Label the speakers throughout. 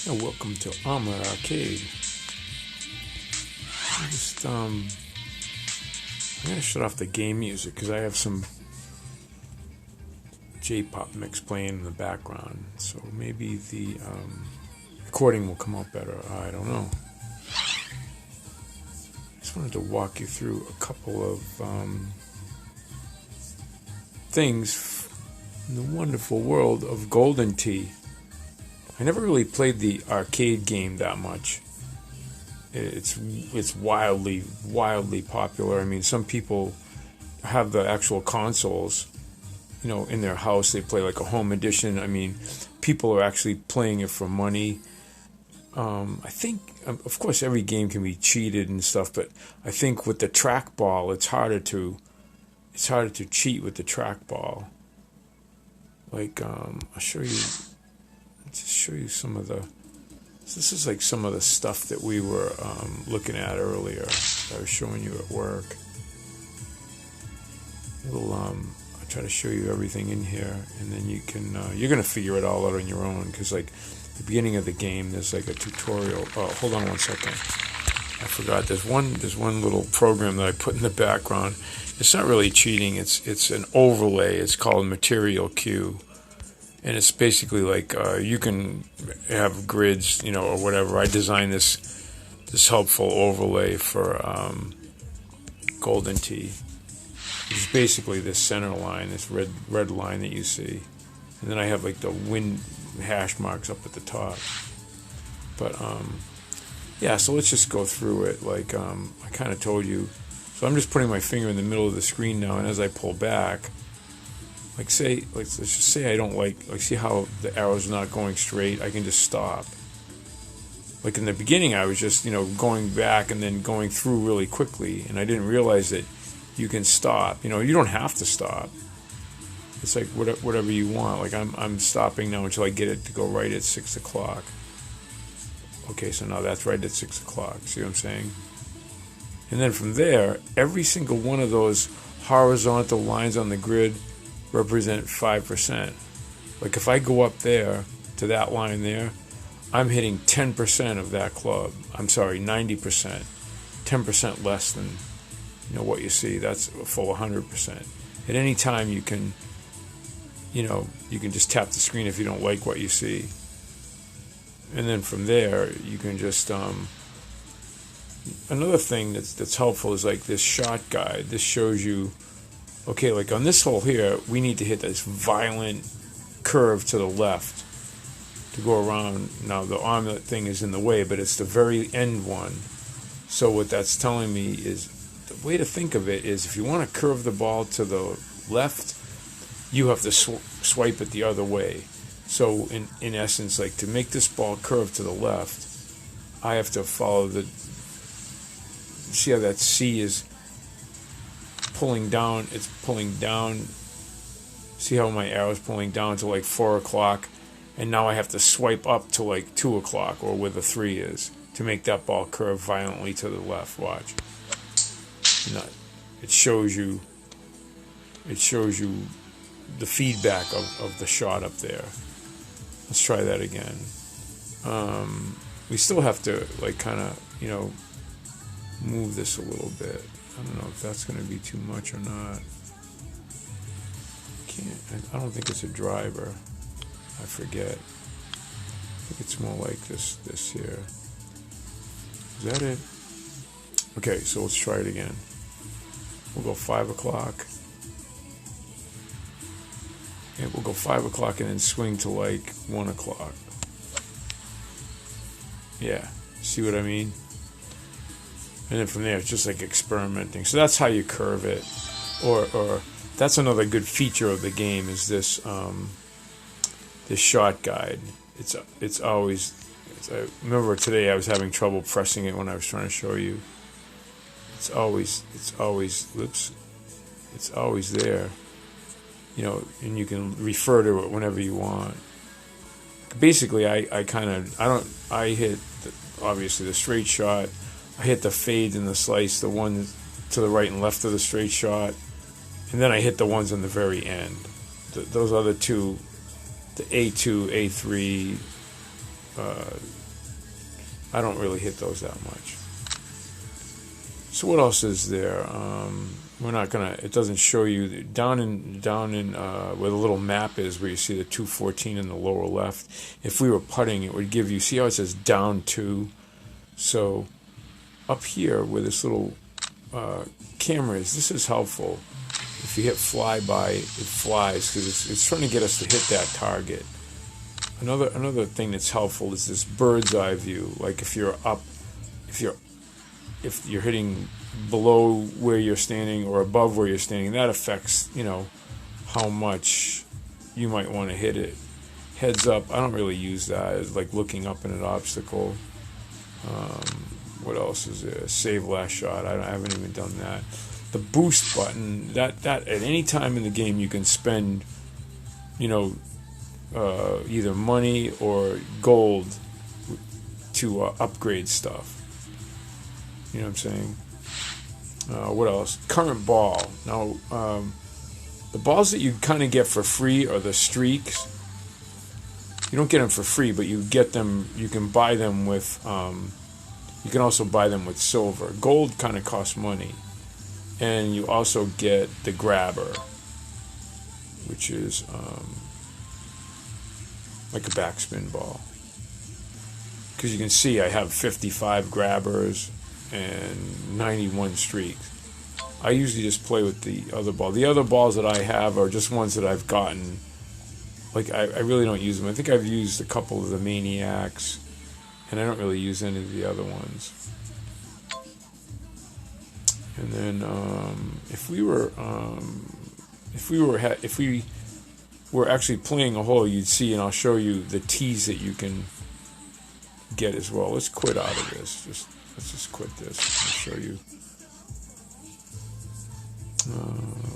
Speaker 1: And welcome to Omlet Arcade. I'm gonna shut off the game music because I have some J-pop mix playing in the background, so maybe the recording will come out better. I don't know. Just wanted to walk you through a couple of things in the wonderful world of Golden Tee. I never really played the arcade game that much. It's wildly popular. I mean, some people have the actual consoles, in their house. They play like a home edition. I mean, people are actually playing it for money. I think, of course, every game can be cheated and stuff, but I think with the trackball, it's harder to cheat with the trackball. Like, I'll show you. Just show you some of the. This is like some of the stuff that we were looking at earlier. I was showing you at work. I'll try to show you everything in here, and then you can. You're gonna figure it all out on your own, because like the beginning of the game, there's like a tutorial. Oh, hold on one second. I forgot. There's one little program that I put in the background. It's not really cheating. It's an overlay. It's called Material Queue. And it's basically like you can have grids, or whatever. I designed this helpful overlay for Golden Tee. It's basically this center line, this red line that you see, and then I have like the win hash marks up at the top. But yeah, so let's just go through it. Like I kind of told you. So I'm just putting my finger in the middle of the screen now, and as I pull back. Let's just say I don't see how the arrow's not going straight. I can just stop. Like in the beginning, I was just, going back and then going through really quickly, and I didn't realize that you can stop. You don't have to stop. It's like whatever you want. Like I'm stopping now until I get it to go right at 6 o'clock. Okay, so now that's right at 6 o'clock. See what I'm saying? And then from there, every single one of those horizontal lines on the grid represent 5%. Like if I go up there to that line there, I'm hitting 10% of that club. I'm sorry, 90%. 10% less than what you see. That's a full 100%. At any time you can you can just tap the screen if you don't like what you see. And then from there you can just another thing that's helpful is like this shot guide. This shows you, okay, like on this hole here, we need to hit this violent curve to the left to go around. Now, the omelet thing is in the way, but it's the very end one. So what that's telling me is, the way to think of it is, if you want to curve the ball to the left, you have to swipe it the other way. So in essence, like to make this ball curve to the left, I have to follow see how that C is pulling down. It's pulling down. See how my arrow's pulling down to like 4 o'clock, and now I have to swipe up to like 2 o'clock, or where the 3 is, to make that ball curve violently to the left. Watch. It shows you the feedback of the shot up there. Let's try that again. We still have to like kind of move this a little bit. I don't know if that's going to be too much or not. I don't think it's a driver. I forget. I think it's more like this here. Is that it? Okay, so let's try it again. We'll go 5 o'clock. And we'll go 5 o'clock and then swing to like 1 o'clock. Yeah, see what I mean? And then from there, it's just like experimenting. So that's how you curve it. Or that's another good feature of the game, is this this shot guide. It's always. I remember today I was having trouble pressing it when I was trying to show you. It's always there. And you can refer to it whenever you want. Basically, I hit obviously the straight shot. I hit the fade and the slice, the one to the right and left of the straight shot, and then I hit the ones on the very end. Those other two, the A2, A3, I don't really hit those that much. So what else is there? We're not gonna. It doesn't show you down in where the little map is, where you see the 214 in the lower left. If we were putting, it would give you. See how it says down 2. So up here where this little camera is, this is helpful. If you hit flyby, it flies because it's trying to get us to hit that target. Another thing that's helpful is this bird's eye view. Like if you're hitting below where you're standing or above where you're standing, that affects, how much you might want to hit it. Heads up, I don't really use that. It's like looking up at an obstacle. What else is there? Save last shot. I haven't even done that. The boost button, that at any time in the game you can spend, either money or gold to upgrade stuff. You know what I'm saying? What else? Current ball. Now, the balls that you kind of get for free are the streaks. You don't get them for free, but you get them. You can buy them with. You can also buy them with silver. Gold kind of costs money, and you also get the grabber, which is like a backspin ball. Because you can see I have 55 grabbers and 91 streaks. I usually just play with the other ball. The other balls that I have are just ones that I've gotten. Like, I really don't use them. I think I've used a couple of the Maniacs, and I don't really use any of the other ones. And then if we were actually playing a hole, you'd see, and I'll show you the tees that you can get as well. Let's quit out of this. Let's just quit this. I'll show you.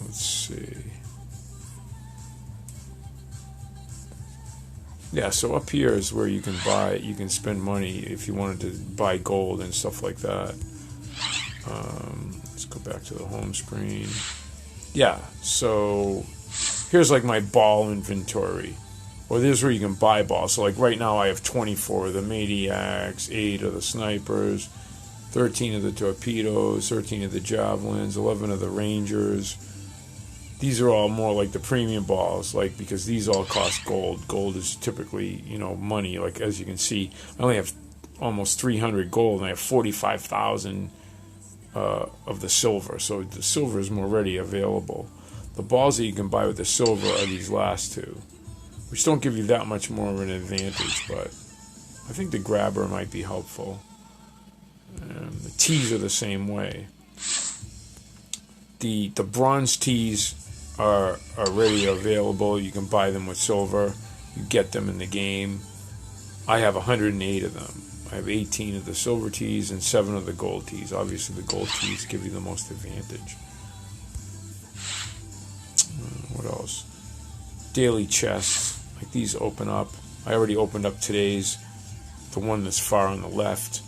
Speaker 1: Let's see. Yeah, so up here is where you can spend money if you wanted to buy gold and stuff like that. Let's go back to the home screen. Yeah, so here's like my ball inventory. Or this is where you can buy balls. So like right now I have 24 of the Maniacs, 8 of the Snipers, 13 of the Torpedoes, 13 of the Javelins, 11 of the Rangers. These are all more like the premium balls, like, because these all cost gold. Gold is typically, money. Like, as you can see, I only have almost 300 gold, and I have 45,000 of the silver. So the silver is more readily available. The balls that you can buy with the silver are these last two, which don't give you that much more of an advantage, but I think the grabber might be helpful. The tees are the same way. The bronze tees are already available. You can buy them with silver. You get them in the game. I have 108 of them. I have 18 of the silver tees and 7 of the gold tees. Obviously, the gold tees give you the most advantage. What else? Daily chests. Like these open up. I already opened up today's. The one that's far on the left.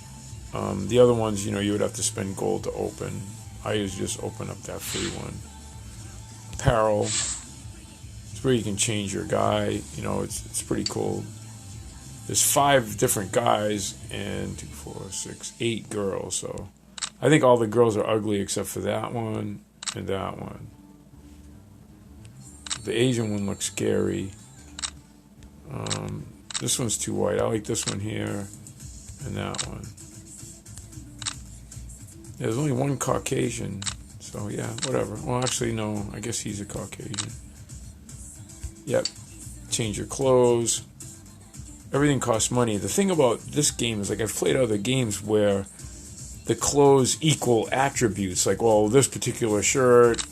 Speaker 1: The other ones, you would have to spend gold to open. I usually just open up that free one. Apparel. It's where you can change your guy. It's pretty cool. There's 5 different guys and 2, 4, 6, 8 girls. So I think all the girls are ugly except for that one and that one. The Asian one looks scary. This one's too white. I like this one here and that one. There's only one Caucasian, so yeah, whatever. Well, actually, no, I guess he's a Caucasian. Yep. Change your clothes. Everything costs money. The thing about this game is, like, I've played other games where the clothes equal attributes. Like, well, this particular shirt,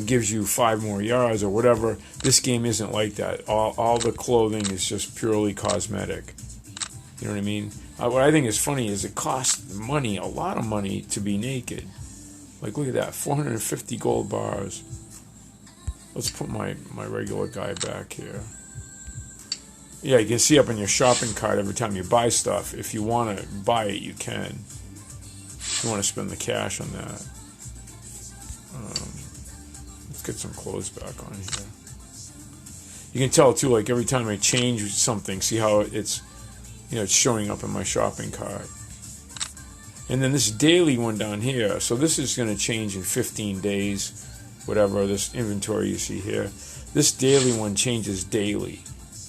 Speaker 1: gives you 5 more yards or whatever. This game isn't like that. All the clothing is just purely cosmetic. You know what I mean? What I think is funny is it costs money, a lot of money, to be naked. Like, look at that, 450 gold bars. Let's put my regular guy back here. Yeah, you can see up in your shopping cart every time you buy stuff. If you want to buy it, you can. If you want to spend the cash on that. Let's get some clothes back on here. You can tell, too, like, every time I change something, see how it's it's showing up in my shopping cart. And then this daily one down here, so this is going to change in 15 days, whatever, this inventory you see here. This daily one changes daily.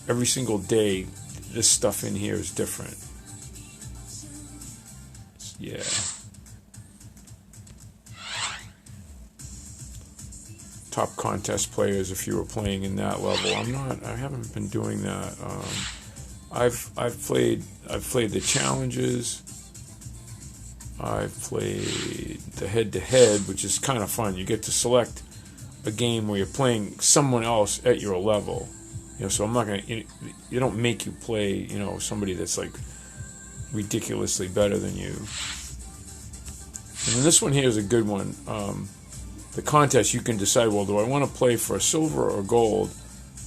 Speaker 1: Every single day, this stuff in here is different. Yeah. Top contest players if you were playing in that level. I haven't been doing that. I've played the challenges. I've played the head-to-head, which is kind of fun. You get to select a game where you're playing someone else at your level. So I'm not gonna. You don't make you play. Somebody that's like ridiculously better than you. And then this one here is a good one. The contest, you can decide, well, do I want to play for silver or gold?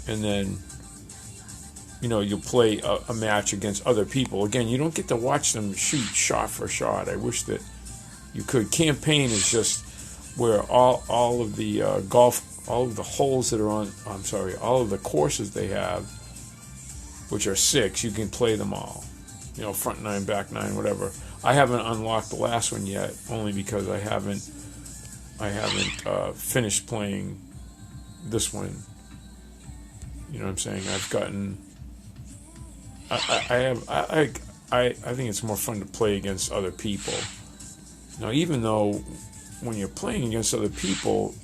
Speaker 1: And then, you'll play a match against other people. Again, you don't get to watch them shoot shot for shot. I wish that you could. Campaign is just where all of the all of the holes that are on, all of the courses they have, which are 6, you can play them all. Front 9, back 9, whatever. I haven't unlocked the last one yet, only because I haven't finished playing this one. You know what I'm saying? I've gotten. I think it's more fun to play against other people. Now, even though when you're playing against other people,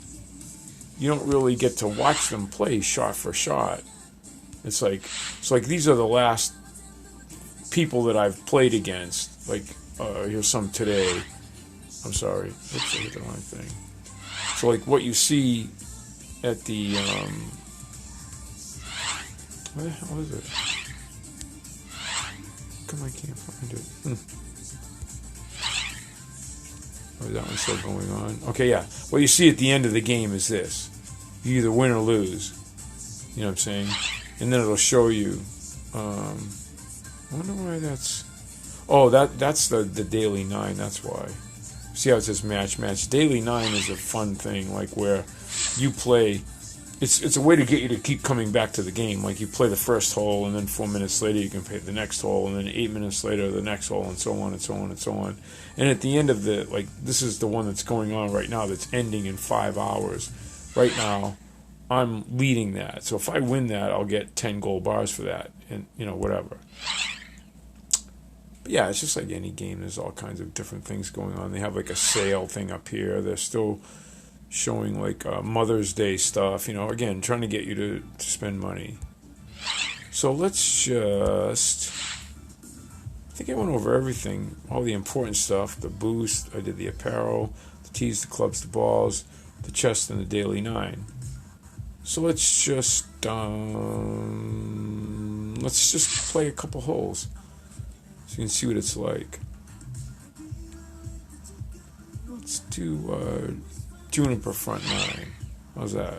Speaker 1: you don't really get to watch them play shot for shot. It's like these are the last people that I've played against. Like, here's some today. I'm sorry. Oops, I hit the wrong thing. So, like, what you see at the, where the hell is it? How come I can't find it? Oh, that one's still going on. Okay, yeah. What you see at the end of the game is this. You either win or lose. You know what I'm saying? And then it'll show you, I wonder why that's, oh, that's the daily 9, that's why. See how it says match. Daily 9 is a fun thing, like where you play. It's a way to get you to keep coming back to the game. Like you play the first hole, and then 4 minutes later you can play the next hole, and then 8 minutes later the next hole, and so on and so on and so on. And at the end of this is the one that's going on right now that's ending in 5 hours. Right now, I'm leading that. So if I win that, I'll get 10 gold bars for that, and whatever. Yeah, it's just like any game. There's all kinds of different things going on. They have like a sale thing up here. They're still showing like Mother's Day stuff. Again, trying to get you to spend money. So let's just... I think I went over everything. All the important stuff. The boost. I did the apparel, the tees, the clubs, the balls, the chest, and the daily 9. So let's just play a couple holes. So you can see what it's like. Let's do Juniper front 9. How's that?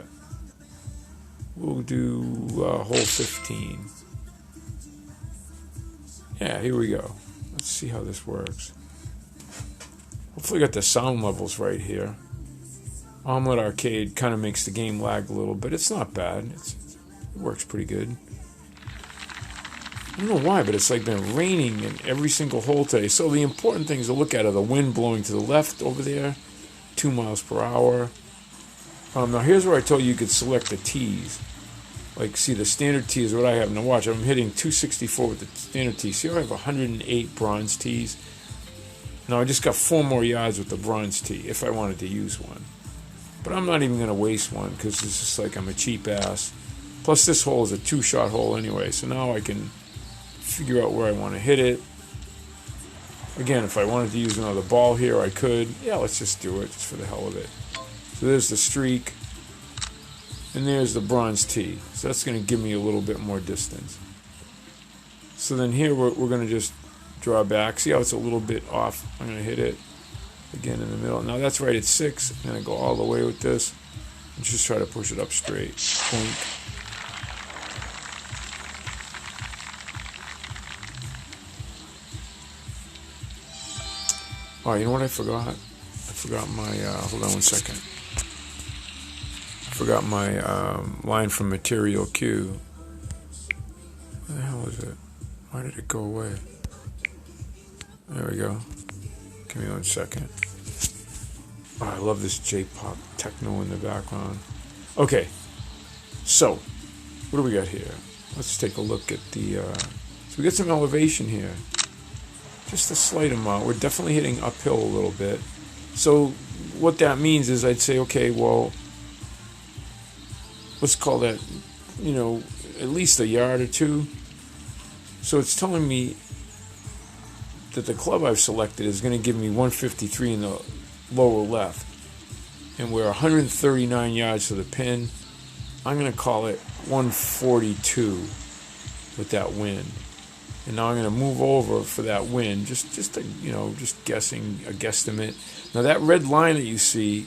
Speaker 1: We'll do hole 15. Yeah, here we go. Let's see how this works. Hopefully I got the sound levels right here. Omlet Arcade kind of makes the game lag a little bit. It's not bad. It works pretty good. I don't know why, but it's like been raining in every single hole today. So the important things to look at are the wind blowing to the left over there, 2 miles per hour. Now here's where I told you could select the tees. Like, see, the standard tee is what I have. Now watch, I'm hitting 264 with the standard tee. See, I have 108 bronze tees. Now I just got 4 more yards with the bronze tee if I wanted to use one. But I'm not even going to waste one because it's just like I'm a cheap ass. Plus this hole is a 2-shot hole anyway, so now I can figure out where I want to hit it. Again, if I wanted to use another ball here, I could. Yeah, let's just do it, just for the hell of it. So there's the streak, and there's the bronze tee. So that's going to give me a little bit more distance. So then here we're going to just draw back. See how it's a little bit off? I'm going to hit it again in the middle. Now that's right at 6. I'm going to go all the way with this and just try to push it up straight. Boink. Oh, you know what I forgot? I forgot my, hold on one second. I forgot my line from Material Q. What the hell is it? Why did it go away? There we go. Give me 1 second. Oh, I love this J-pop techno in the background. Okay, so what do we got here? Let's take a look at the... so we got some elevation here. Just a slight amount. We're definitely hitting uphill a little bit. So what that means is I'd say, okay, well, let's call that, you know, at least a yard or two. So it's telling me that the club I've selected is going to give me 153 in the lower left. And we're 139 yards to the pin. I'm going to call it 142 with that wind. And now I'm going to move over for that wind, just guessing, a guesstimate. Now that red line that you see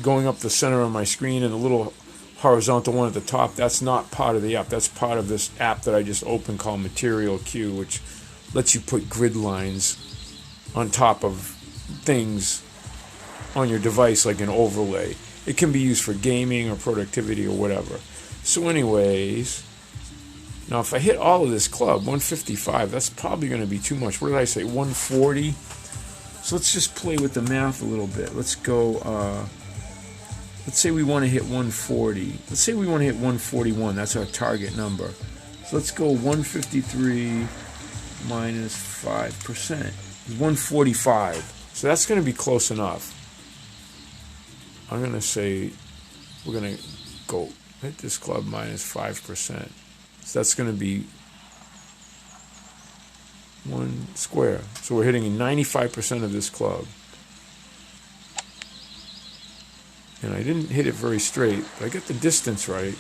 Speaker 1: going up the center of my screen and the little horizontal one at the top, that's not part of the app. That's part of this app that I just opened called Material Q, which lets you put grid lines on top of things on your device like an overlay. It can be used for gaming or productivity or whatever. So anyways, now if I hit all of this club, 155, that's probably going to be too much. What did I say, 140? So let's just play with the math a little bit. Let's go, let's say we want to hit 140. Let's say we want to hit 141. That's our target number. So let's go 153 minus 5%. 145. So that's going to be close enough. I'm going to say we're going to go hit this club minus 5%. So that's going to be 1 square. So we're hitting 95% of this club. And I didn't hit it very straight, but I got the distance right.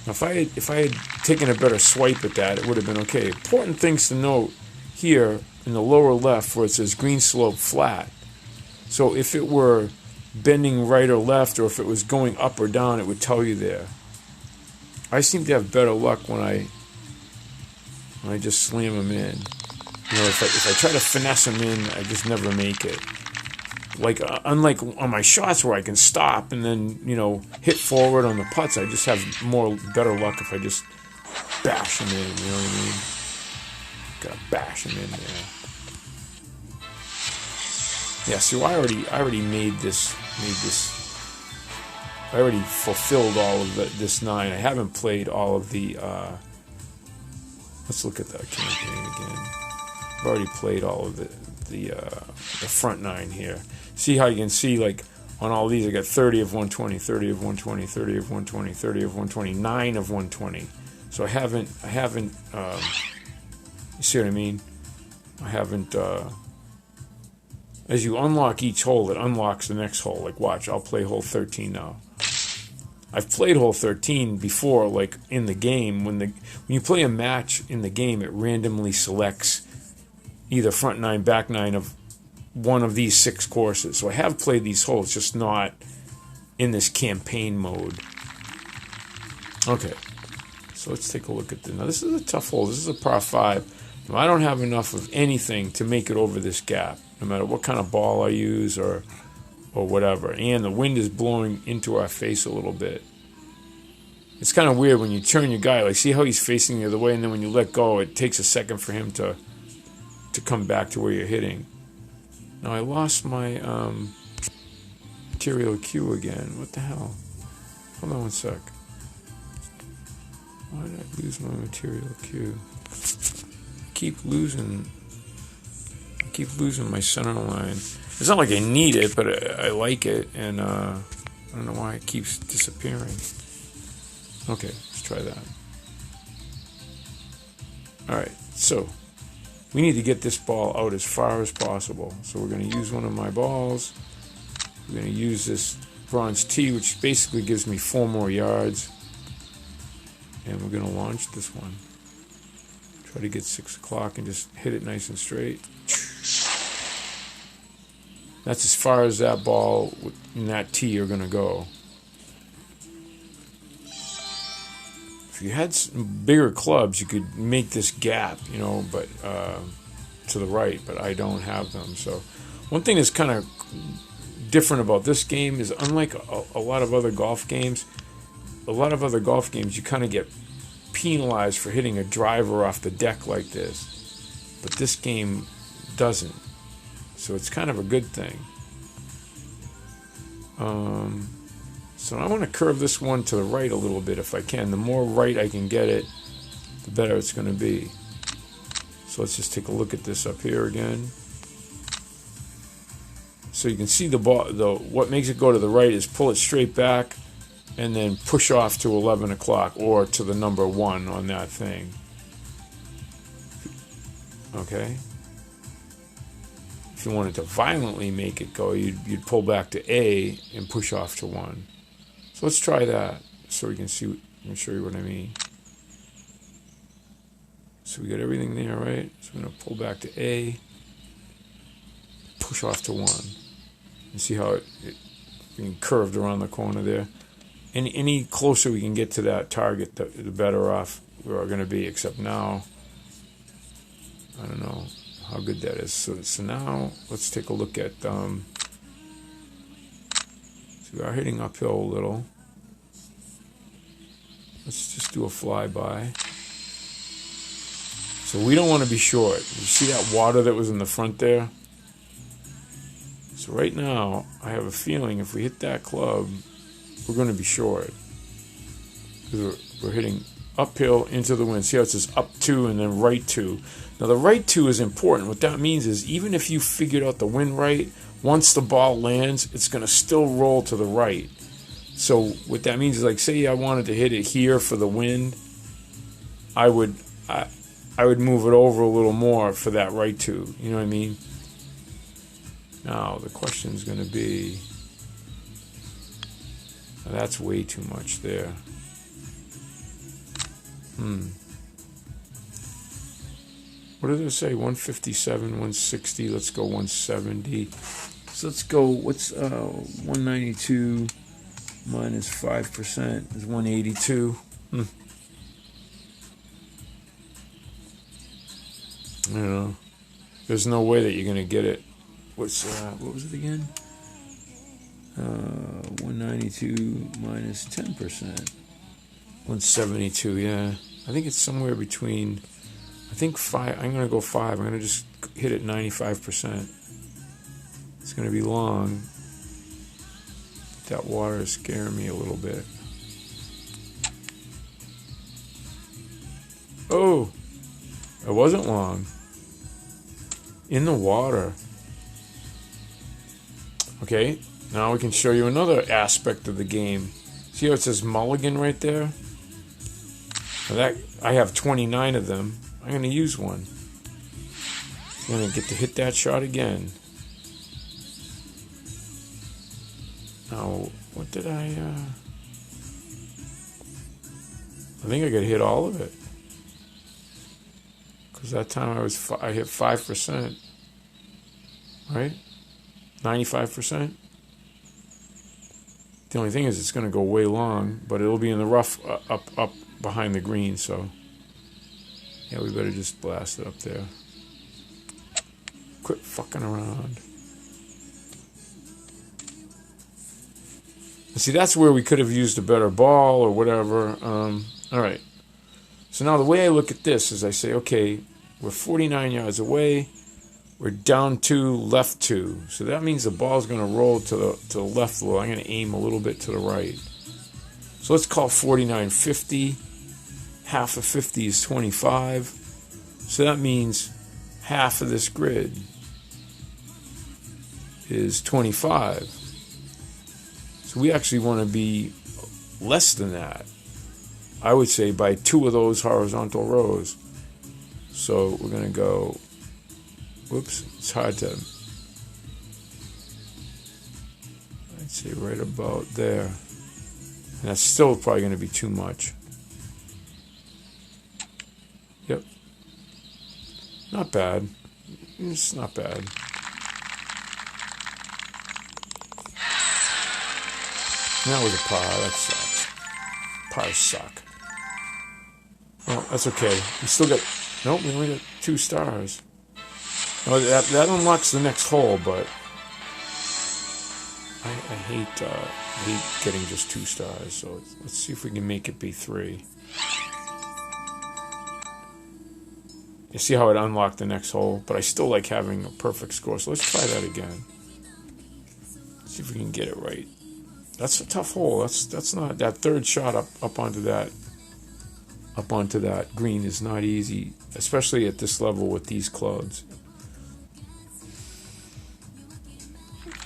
Speaker 1: Now if I had taken a better swipe at that, it would have been okay. Important things to note here in the lower left where it says green slope flat. So if it were bending right or left, or if it was going up or down, it would tell you there. I seem to have better luck when I just slam them in. You know, if I try to finesse them in, I just never make it. Like unlike on my shots where I can stop and then, you know, hit forward on the putts, I just have better luck if I just bash them in. You know what I mean? Gotta bash them in there. Yeah, so I already made this. I already fulfilled all of this 9. I haven't played all of the. Let's look at that campaign again. I've already played all of the front 9 here. See how you can see, like on all these, I got 30 of 120, 30 of 120, 30 of 120, 30 of 120, 9 of 120. So I haven't. You see what I mean? I haven't. As you unlock each hole, it unlocks the next hole. Like, watch, I'll play hole 13 now. I've played hole 13 before, like in the game. When you play a match in the game, it randomly selects either front 9, back 9 of one of these 6 courses. So I have played these holes, just not in this campaign mode. Okay, so let's take a look at this. Now, this is a tough hole. This is a par 5. Now, I don't have enough of anything to make it over this gap, no matter what kind of ball I use or whatever. And the wind is blowing into our face a little bit. It's kind of weird when you turn your guy, like see how he's facing the other way, and then when you let go, it takes a second for him to come back to where you're hitting. Now I lost my material cue again. What the hell? Hold on 1 sec. Why did I lose my material cue? I keep losing my center line. It's not like I need it, but I like it, and I don't know why it keeps disappearing. Okay, let's try that. Alright, so we need to get this ball out as far as possible. So we're going to use one of my balls. We're going to use this bronze tee, which basically gives me 4 more yards. And we're going to launch this one. Try to get 6 o'clock and just hit it nice and straight. That's as far as that ball and that tee are going to go. If you had some bigger clubs, you could make this gap, you know, but to the right, but I don't have them. So one thing that's kind of different about this game is, unlike a lot of other golf games, you kind of get penalized for hitting a driver off the deck like this, but this game doesn't. So it's kind of a good thing. So I want to curve this one to the right a little bit if I can. The more right I can get it, the better it's going to be. So let's just take a look at this up here again. So you can see the ball. What makes it go to the right is pull it straight back and then push off to 11 o'clock or to the number 1 on that thing. Okay. If you wanted to violently make it go, you'd pull back to A and push off to 1. So let's try that so we can see. Let me show you what I mean. So we got everything there, right? So we're going to pull back to A, push off to 1. You see how it being curved around the corner there? Any closer we can get to that target, the better off we are going to be. Except now, I don't know how good that is. So now let's take a look at. So we are hitting uphill a little. Let's just do a flyby. So we don't want to be short. You see that water that was in the front there? So right now, I have a feeling if we hit that club, we're going to be short. Because we're hitting uphill into the wind. See how it says up 2 and then right 2. Now the right 2 is important. What that means is even if you figured out the wind right, once the ball lands, it's going to still roll to the right. So what that means is, like, say I wanted to hit it here for the wind, I would move it over a little more for that right 2. You know what I mean? Now the question is going to be, that's way too much there. What did it say? 157, 160. Let's go 170. So let's go. What's 192 minus 5% is 182. I don't know. There's no way that you're gonna get it. What was it again? 192 minus 10%. 172. Yeah, I think it's somewhere between. I think 5. I'm gonna go 5. I'm gonna just hit it 95%. It's gonna be long. That water is scaring me a little bit. Oh, it wasn't long. In the water. Okay, now we can show you another aspect of the game. See how it says mulligan right there? Now that I have 29 of them. I'm going to use one. I'm going to get to hit that shot again. Now, what did I think I could hit all of it. Because that time I hit 5%. Right? 95%. The only thing is it's going to go way long, but it'll be in the rough up behind the green, so yeah, we better just blast it up there. Quit fucking around. See, that's where we could have used a better ball or whatever. Alright. So now the way I look at this is I say, okay, we're 49 yards away. We're down 2, left 2. So that means the ball's going to roll to the left a little. I'm going to aim a little bit to the right. So let's call 49 50. Half of 50 is 25. So that means half of this grid is 25. So we actually want to be less than that. I would say by 2 of those horizontal rows. So we're going to go, whoops, it's hard to, I'd say right about there. And that's still probably going to be too much. Yep. Not bad. It's not bad. That was a par. That sucks. Pars suck. Well, that's okay. We still got... Nope, we only got 2 stars. Well, that unlocks the next hole, but... I hate getting just 2 stars, so let's see if we can make it be 3. You see how it unlocked the next hole? But I still like having a perfect score. So let's try that again. See if we can get it right. That's a tough hole. That's not, that third shot up onto that green is not easy, especially at this level with these clubs.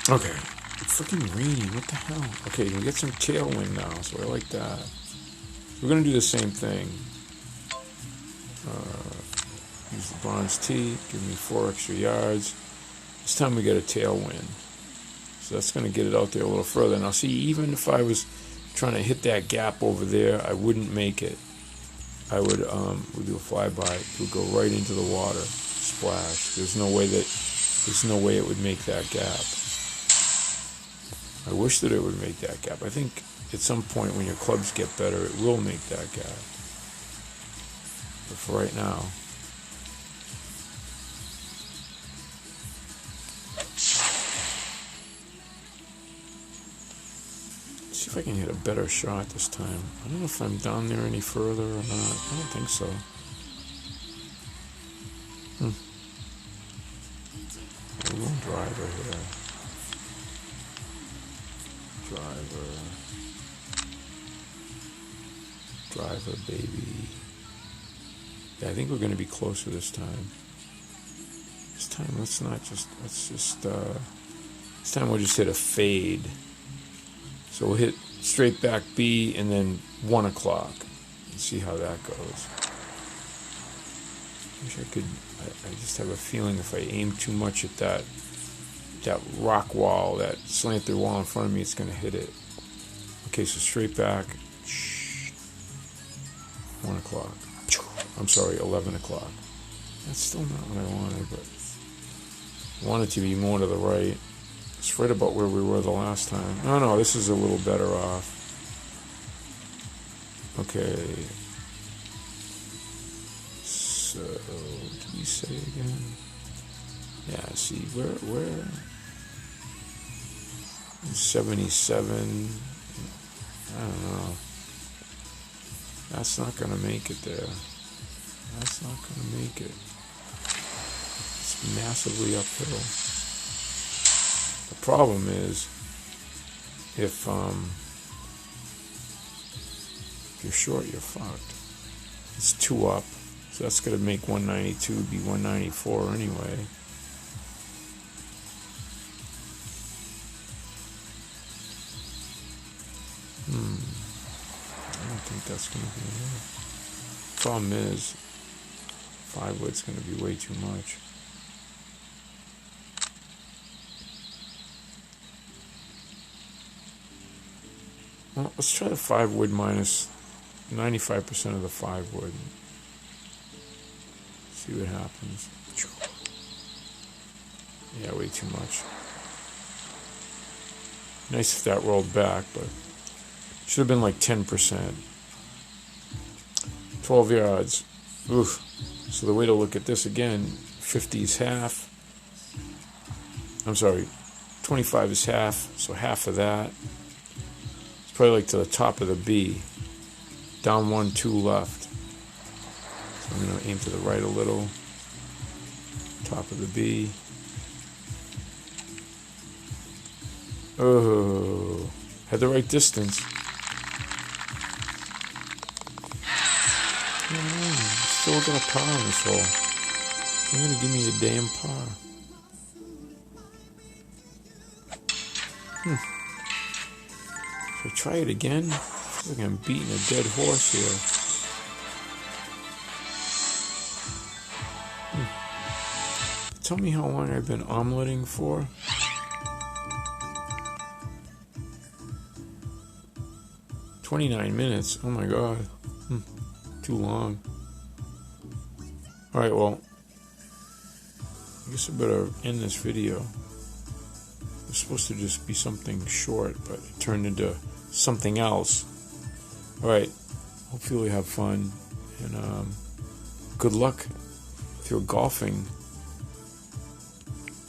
Speaker 1: Okay, freaking raining. What the hell? Okay, we get some tailwind now, so I like that. We're gonna do the same thing. Use the bronze tee. Give me 4 extra yards. This time we get a tailwind. So that's going to get it out there a little further. Now see, even if I was trying to hit that gap over there, I wouldn't make it. I would we'd do a flyby. It would go right into the water. Splash. There's no way it would make that gap. I wish that it would make that gap. I think at some point when your clubs get better, it will make that gap. But for right now, see if I can hit a better shot this time. I don't know if I'm down there any further or not. I don't think so. A little driver here. Driver, baby. Yeah, I think we're going to be closer this time. This time, this time we'll just hit a fade. So we'll hit straight back B and then 1 o'clock and see how that goes. Wish I could, I just have a feeling if I aim too much at that rock wall, that slanted wall in front of me, it's going to hit it. Okay, so straight back, 1 o'clock. I'm sorry, 11 o'clock. That's still not what I wanted, but I want it to be more to the right. It's right about where we were the last time. No, this is a little better off. Okay. So, did we say again? Yeah, see, where? 77. I don't know. That's not going to make it there. That's not going to make it. It's massively uphill. The problem is, if you're short, you're fucked. It's 2 up, so that's going to make 192 be 194 anyway. I don't think that's going to be enough. Problem is, 5 wood's going to be way too much. Well, let's try the 5 wood minus 95% of the 5 wood. See what happens. Yeah, way too much. Nice if that rolled back, but should have been like 10%. 12 yards. Oof. So the way to look at this again, 50 is half. I'm sorry, 25 is half, so half of that. It's probably like to the top of the B. Down 1, 2 left. So I'm going to aim to the right a little. Top of the B. Oh, had the right distance. Still got a par on this hole. You're going to give me a damn par. Should I try it again? I feel like I'm beating a dead horse here. Tell me how long I've been omeletting for. $29 minutes. Oh my god. Too long. Alright, well, I guess I better end this video. It was supposed to just be something short, but it turned into something else. Alright, hopefully you have fun, and good luck with your golfing.